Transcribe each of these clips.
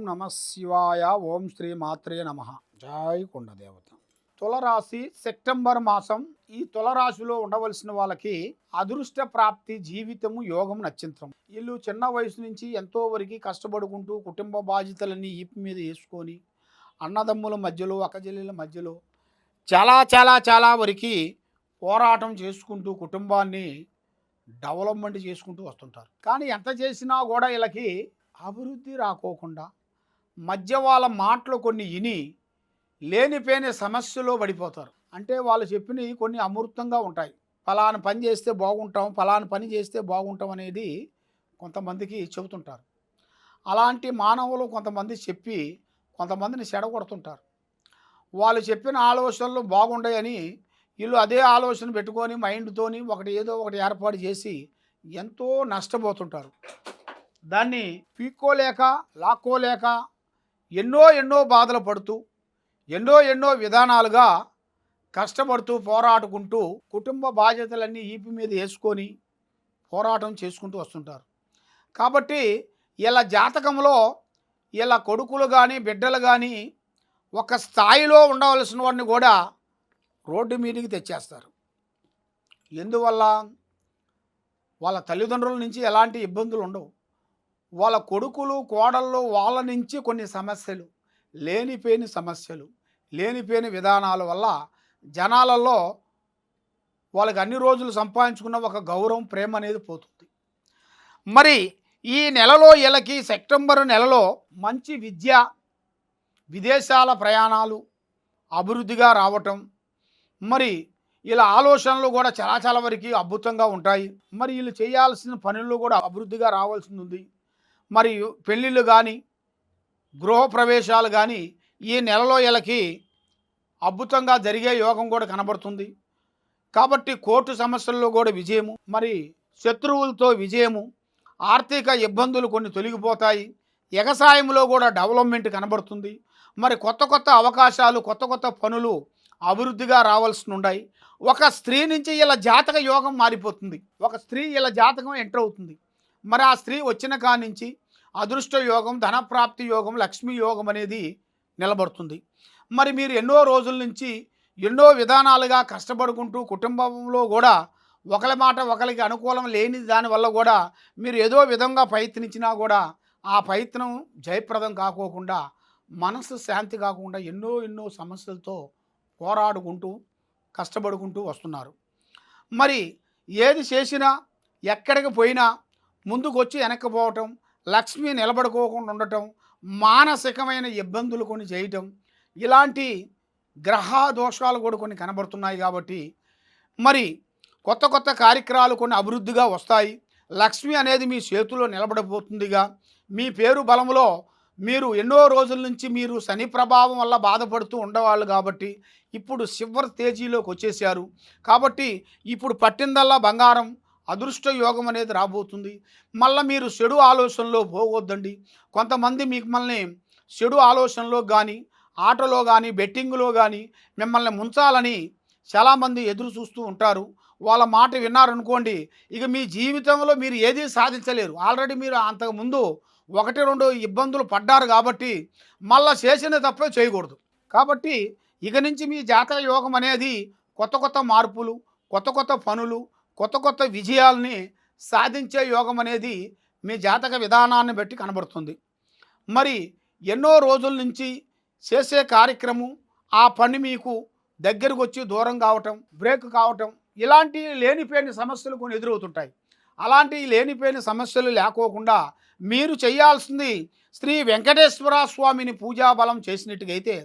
నమ శివాయ. ఓం శ్రీ మాత్రే నమ. జై కొండదేవత. తులరాశి సెప్టెంబర్ మాసం. ఈ తులరాశిలో ఉండవలసిన వాళ్ళకి అదృష్ట ప్రాప్తి, జీవితము, యోగం నక్షత్రం. వీళ్ళు చిన్న వయసు నుంచి ఎంతో వరకు కష్టపడుకుంటూ కుటుంబ బాధ్యతలన్నీ ఈపు మీద వేసుకొని అన్నదమ్ముల మధ్యలో, అక్కచెల్లెల మధ్యలో చాలా చాలా చాలా వరకు పోరాటం చేసుకుంటూ కుటుంబాన్ని డెవలప్మెంట్ చేసుకుంటూ వస్తుంటారు. కానీ ఎంత చేసినా కూడా వీళ్ళకి అభివృద్ధి రాకోకుండా మధ్య వాళ్ళ మాటలు కొన్ని విని లేనిపోయిన సమస్యలో పడిపోతారు. అంటే వాళ్ళు చెప్పినవి కొన్ని అమృతంగా ఉంటాయి. ఫలానా పని చేస్తే బాగుంటాం, ఫలానా పని చేస్తే బాగుంటాం అనేది కొంతమందికి చెబుతుంటారు. అలాంటి మానవులు కొంతమంది చెప్పి కొంతమందిని చెడగొడుతుంటారు. వాళ్ళు చెప్పిన ఆలోచనలు బాగుంటాయని వీళ్ళు అదే ఆలోచన పెట్టుకొని మైండ్తోని ఏదో ఒకటి ఏర్పాటు చేసి ఎంతో నష్టపోతుంటారు. దాన్ని పీక్కోలేక లాక్కోలేక ఎన్నో బాధలు పడుతూ ఎన్నో విధానాలుగా కష్టపడుతూ పోరాడుకుంటూ కుటుంబ బాధ్యతలన్నీ ఈపి మీద వేసుకొని పోరాటం చేసుకుంటూ వస్తుంటారు. కాబట్టి ఇలా జాతకంలో ఇలా కొడుకులు కానీ బిడ్డలు కానీ ఒక స్థాయిలో ఉండవలసిన వాడిని కూడా రోడ్డు మీదకి తెచ్చేస్తారు. ఎందువల్ల? వాళ్ళ తల్లిదండ్రుల నుంచి ఎలాంటి ఇబ్బందులు ఉండవు. వాళ్ళ కొడుకులు కోడళ్ళు వాళ్ళ నుంచి కొన్ని సమస్యలు, లేనిపోయిన సమస్యలు, లేనిపోయిన విధానాల వల్ల జనాలలో వాళ్ళకి అన్ని రోజులు సంపాదించుకున్న ఒక గౌరవం, ప్రేమ అనేది పోతుంది. మరి ఈ నెలలో వీళ్ళకి సెప్టెంబర్ నెలలో మంచి విద్య, విదేశాల ప్రయాణాలు అభివృద్ధిగా రావటం, మరి ఇలా ఆలోచనలు కూడా చాలా వరకు అద్భుతంగా ఉంటాయి. మరి వీళ్ళు చేయాల్సిన పనులు కూడా అభివృద్ధిగా రావాల్సి ఉంది. మరి పెళ్ళిళ్ళు కానీ గృహప్రవేశాలు కానీ ఈ నెలలో వీళ్ళకి అద్భుతంగా జరిగే యోగం కూడా కనబడుతుంది. కాబట్టి కోర్టు సమస్యల్లో కూడా విజయము, మరి శత్రువులతో విజయము, ఆర్థిక ఇబ్బందులు కొన్ని తొలగిపోతాయి. వ్యవసాయంలో కూడా డెవలప్మెంట్ కనబడుతుంది. మరి కొత్త అవకాశాలు, కొత్త పనులు అభివృద్ధిగా రావాల్సి ఉన్నాయి. ఒక స్త్రీ నుంచి ఇలా జాతక యోగం మారిపోతుంది. ఒక స్త్రీ ఇలా జాతకం ఎంటర్ అవుతుంది. మరి ఆ స్త్రీ వచ్చిన కాడి నుంచి అదృష్ట యోగం, ధనప్రాప్తి యోగం, లక్ష్మీ యోగం అనేది నిలబడుతుంది. మరి మీరు ఎన్నో రోజుల నుంచి ఎన్నో విధానాలుగా కష్టపడుకుంటూ కుటుంబంలో కూడా ఒకరి మాట ఒకరికి అనుకూలం లేని దానివల్ల కూడా మీరు ఏదో విధంగా ప్రయత్నించినా కూడా ఆ ప్రయత్నం జయప్రదం కాకోకుండా, మనసు శాంతి కాకుండా ఎన్నో సమస్యలతో పోరాడుకుంటూ కష్టపడుకుంటూ వస్తున్నారు. మరి ఏది చేసినా ఎక్కడికి పోయినా ముందుకు వచ్చి వెనక్కిపోవటం, లక్ష్మి నిలబడుకోకుండా ఉండటం, మానసికమైన ఇబ్బందులు కొన్ని చేయటం, ఇలాంటి గ్రహ దోషాలు కూడా కొన్ని కనబడుతున్నాయి. కాబట్టి మరి కొత్త కార్యక్రమాలు కొన్ని అభివృద్ధిగా వస్తాయి. లక్ష్మి అనేది మీ చేతిలో నిలబడబోతుందిగా. మీ పేరు బలంలో మీరు ఎన్నో రోజుల నుంచి మీరు శని ప్రభావం వల్ల బాధపడుతూ ఉండేవాళ్ళు కాబట్టి ఇప్పుడు చివరి తేజీలోకి వచ్చేసారు. కాబట్టి ఇప్పుడు పట్టిందల్లా బంగారం, అదృష్ట యోగం అనేది రాబోతుంది. మళ్ళీ మీరు చెడు ఆలోచనలో పోవద్దండి. కొంతమంది మిమ్మల్ని చెడు ఆలోచనలో కానీ, ఆటలో కానీ, బెట్టింగ్లో కానీ మిమ్మల్ని ముంచాలని చాలామంది ఎదురు చూస్తూ ఉంటారు. వాళ్ళ మాట విన్నారనుకోండి, ఇక మీ జీవితంలో మీరు ఏదీ సాధించలేరు. ఆల్రెడీ మీరు అంతకుముందు 1-2 ఇబ్బందులు పడ్డారు కాబట్టి మళ్ళా చేసిన తప్పే చేయకూడదు. కాబట్టి ఇక నుంచి మీ జాతక యోగం అనేది కొత్త మార్పులు, కొత్త పనులు, కొత్త విజయాల్ని సాధించే యోగం అనేది మీ జాతక విధానాన్ని బట్టి కనబడుతుంది. మరి ఎన్నో రోజుల నుంచి చేసే కార్యక్రమం, ఆ పని మీకు దగ్గరకు వచ్చి దూరం కావటం, బ్రేక్ కావటం, ఇలాంటి లేనిపోయిన సమస్యలు కొన్ని ఎదురవుతుంటాయి. అలాంటి లేనిపోయిన సమస్యలు లేకోకుండా మీరు చేయాల్సింది శ్రీ వెంకటేశ్వర స్వామిని పూజాబలం చేసినట్టుగైతే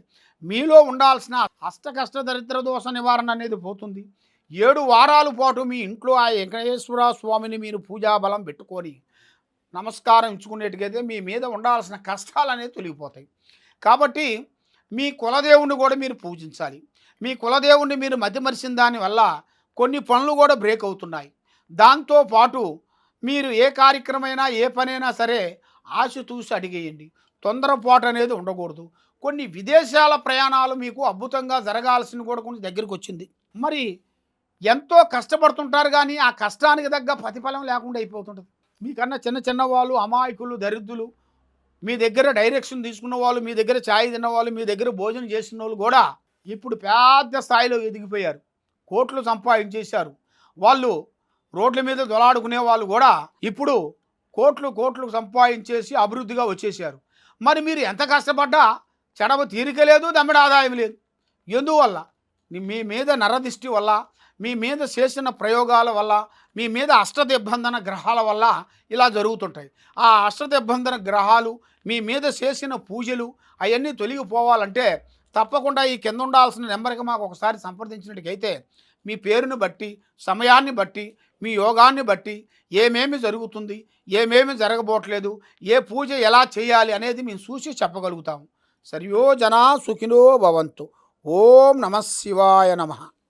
మీలో ఉండాల్సిన అష్టకష్ట దరిద్ర దోష నివారణ అనేది పోతుంది. 7 వారాల పాటు మీ ఇంట్లో ఆ వెంకటేశ్వర స్వామిని మీరు పూజాబలం పెట్టుకొని నమస్కారం ఇచ్చుకునేట్టుగైతే మీ మీద ఉండాల్సిన కష్టాలు అనేది తొలగిపోతాయి. కాబట్టి మీ కులదేవుని కూడా మీరు పూజించాలి. మీ కులదేవుణ్ణి మీరు మతిమరిచిన దానివల్ల కొన్ని పనులు కూడా బ్రేక్ అవుతున్నాయి. దాంతోపాటు మీరు ఏ కార్యక్రమైనా ఏ పనైనా సరే ఆశతూసి అడిగేయండి. తొందరపాటు అనేది ఉండకూడదు. కొన్ని విదేశాల ప్రయాణాలు మీకు అద్భుతంగా జరగాల్సిన కూడా కొన్ని దగ్గరికి వచ్చింది. మరి ఎంతో కష్టపడుతుంటారు కానీ ఆ కష్టానికి తగ్గ ప్రతిఫలం లేకుండా అయిపోతుంటుంది. మీకన్నా చిన్న వాళ్ళు, అమాయకులు, దరిద్రులు మీ దగ్గర డైరెక్షన్ తీసుకున్న వాళ్ళు, మీ దగ్గర ఛాయ్ తిన్నవాళ్ళు, మీ దగ్గర భోజనం చేసిన వాళ్ళు కూడా ఇప్పుడు పెద్ద స్థాయిలో ఎదిగిపోయారు, కోట్లు సంపాదించేశారు. వాళ్ళు రోడ్ల మీద దొలాడుకునే వాళ్ళు కూడా ఇప్పుడు కోట్లు కోట్లు సంపాదించేసి అభివృద్ధిగా వచ్చేసారు. మరి మీరు ఎంత కష్టపడ్డా చెడవ తీరిక లేదు, దమ్మిడి ఆదాయం లేదు. ఎందువల్ల? మీ మీద నరదిష్టి వల్ల, మీ మీద చేసిన ప్రయోగాల వల్ల, మీ మీద అష్టదిబ్బంధన గ్రహాల వల్ల ఇలా జరుగుతుంటాయి. ఆ అష్టదిబ్బంధన గ్రహాలు, మీ మీద చేసిన పూజలు అవన్నీ తొలగిపోవాలంటే తప్పకుండా ఈ కింద ఉండాల్సిన నెంబర్కి మాకు ఒకసారి సంప్రదించినట్టుకైతే మీ పేరుని బట్టి, సమయాన్ని బట్టి, మీ యోగాన్ని బట్టి ఏమేమి జరుగుతుంది, ఏమేమి జరగబోట్లేదు, ఏ పూజ ఎలా చేయాలి అనేది మేము చూసి చెప్పగలుగుతాము. సర్వో జనా సుఖినో భవంతు. ఓం నమః శివాయ నమః.